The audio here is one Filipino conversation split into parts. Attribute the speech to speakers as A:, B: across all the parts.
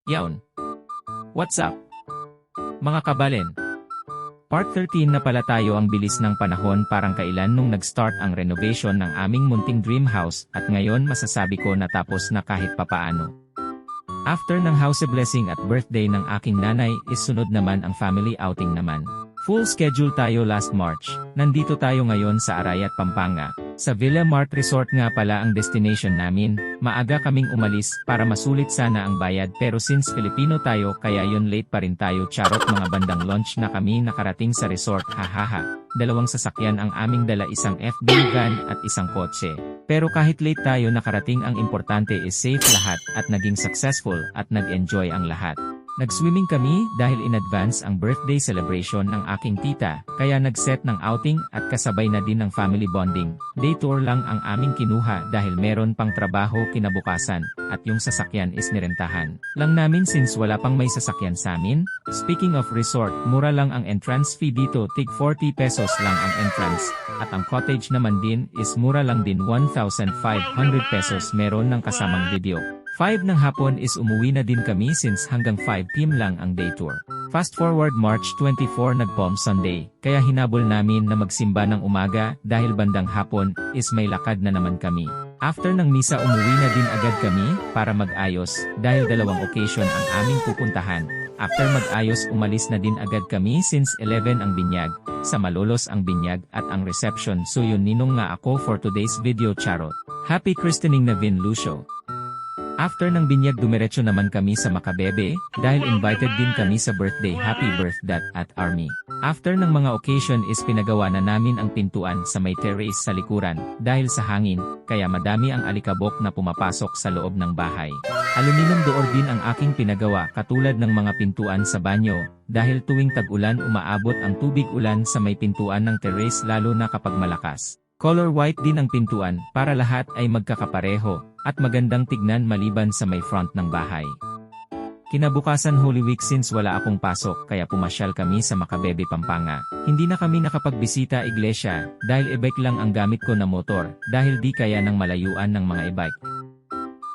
A: Yaon. What's up? Mga kabalen. Part 13 na pala tayo. Ang bilis ng panahon, parang kailan nung nag-start ang renovation ng aming munting dream house at ngayon masasabi ko natapos na kahit papaano. After ng house blessing at birthday ng aking nanay is sunod naman ang family outing naman. Full schedule tayo last March. Nandito tayo ngayon sa Arayat, Pampanga. Sa Villa Mart Resort nga pala ang destination namin. Maaga kaming umalis para masulit sana ang bayad pero since Filipino tayo kaya yun late pa rin tayo. Charot, mga bandang lunch na kami nakarating sa resort. Hahaha. 2 sasakyan ang aming dala, isang FB van at isang kotse. Pero kahit late tayo nakarating, ang importante is safe lahat at naging successful at nag-enjoy ang lahat. Nag-swimming kami dahil in advance ang birthday celebration ng aking tita, kaya nag-set ng outing at kasabay na din ng family bonding. Day tour lang ang aming kinuha dahil meron pang trabaho kinabukasan, at yung sasakyan is nirentahan lang namin since wala pang may sasakyan sa amin. Speaking of resort, mura lang ang entrance fee dito, tig 40 pesos lang ang entrance, at ang cottage naman din is mura lang din, 1,500 pesos, meron ng kasamang video. 5 ng hapon is umuwi na din kami since hanggang 5 PM lang ang day tour. Fast forward March 24 nag-Palm Sunday, kaya hinabol namin na magsimba ng umaga dahil bandang hapon is may lakad na naman kami. After ng misa umuwi na din agad kami para mag-ayos dahil 2 occasion ang aming pupuntahan. After mag-ayos umalis na din agad kami since 11 ang binyag, sa Malolos ang binyag at ang reception, so yun ninong nga ako for today's video. Charot. Happy christening na Vin Lucio. After ng binyag dumiretso naman kami sa Makabebe, dahil invited din kami sa birthday happy birthday at Army. After ng mga occasion is pinagawa na namin ang pintuan sa may terrace sa likuran, dahil sa hangin, kaya madami ang alikabok na pumapasok sa loob ng bahay. Aluminum door din ang aking pinagawa katulad ng mga pintuan sa banyo, dahil tuwing tag-ulan umaabot ang tubig ulan sa may pintuan ng terrace lalo na kapag malakas. Color white din ang pintuan para lahat ay magkakapareho at magandang tignan maliban sa may front ng bahay. Kinabukasan Holy Week since wala akong pasok kaya pumasyal kami sa Makabebe, Pampanga. Hindi na kami nakapagbisita iglesia dahil e-bike lang ang gamit ko na motor dahil di kaya ng malayuan ng mga e-bike.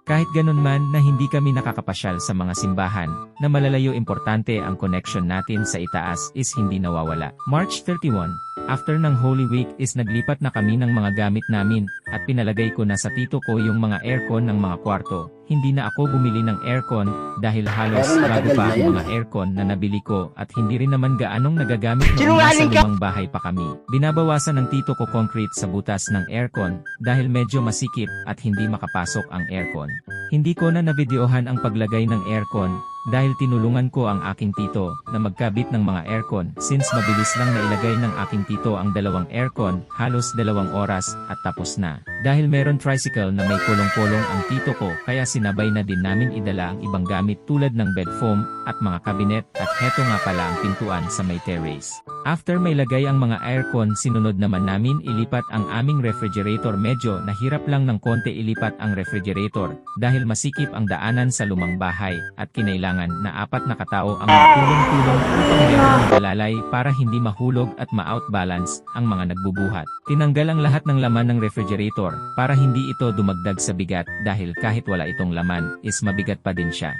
A: Kahit ganun man na hindi kami nakakapasyal sa mga simbahan na malalayo, importante ang connection natin sa itaas is hindi nawawala. March 31, after ng Holy Week is naglipat na kami ng mga gamit namin at pinalagay ko na sa tito ko yung mga aircon ng mga kwarto. Hindi na ako bumili ng aircon dahil halos bago pa ang mga aircon na nabili ko at hindi rin naman gaanong nagagamit noong nasa lumang bahay pa kami. Binabawasan ng tito ko concrete sa butas ng aircon dahil medyo masikip at hindi makapasok ang aircon. Hindi ko na navideohan ang paglagay ng aircon dahil tinulungan ko ang aking tito na magkabit ng mga aircon since mabilis lang na ilagay ng aking tito ang 2 aircon, halos 2 oras at tapos na. Dahil meron tricycle na may kulong-kulong ang tito ko kaya sinabay na din namin idala ang ibang gamit tulad ng bed foam at mga kabinet at heto nga pala ang pintuan sa may terrace. After may lagay ang mga aircon, sinunod naman namin ilipat ang aming refrigerator. Medyo nahirap lang ng konti ilipat ang refrigerator dahil masikip ang daanan sa lumang bahay at kinailangan na 4 na katao ang magtulong-tulong upang meron ng galalay para hindi mahulog at ma-outbalance ang mga nagbubuhat. Tinanggal ang lahat ng laman ng refrigerator para hindi ito dumagdag sa bigat dahil kahit wala itong laman is mabigat pa din siya.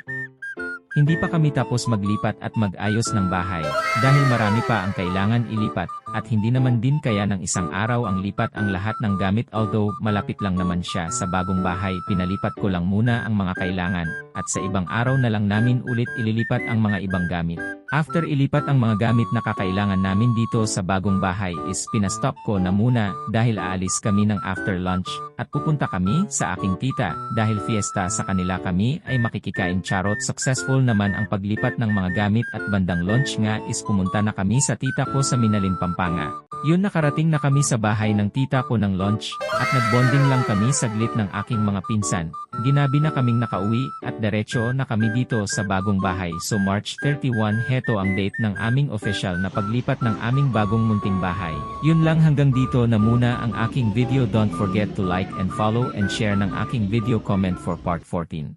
A: Hindi pa kami tapos maglipat at mag-ayos ng bahay dahil marami pa ang kailangan ilipat at hindi naman din kaya ng isang araw ang lipat ang lahat ng gamit. Although malapit lang naman siya sa bagong bahay, pinalipat ko lang muna ang mga kailangan at sa ibang araw na lang namin ulit ililipat ang mga ibang gamit. After ilipat ang mga gamit na kakailangan namin dito sa bagong bahay is pinastop ko na muna dahil aalis kami ng after lunch at pupunta kami sa aking tita dahil fiesta sa kanila kami ay makikikain. Charot. Successful naman ang paglipat ng mga gamit at bandang lunch nga is pumunta na kami sa tita ko sa Minalin, Pampanga. Yun, nakarating na kami sa bahay ng tita ko ng lunch at nagbonding lang kami saglit ng aking mga pinsan. Ginabi na kaming nakauwi at diretso na kami dito sa bagong bahay. So March 31 heto ang date ng aming official na paglipat ng aming bagong munting bahay. Yun lang, hanggang dito na muna ang aking video. Don't forget to like and follow and share ng aking video, comment for part 14.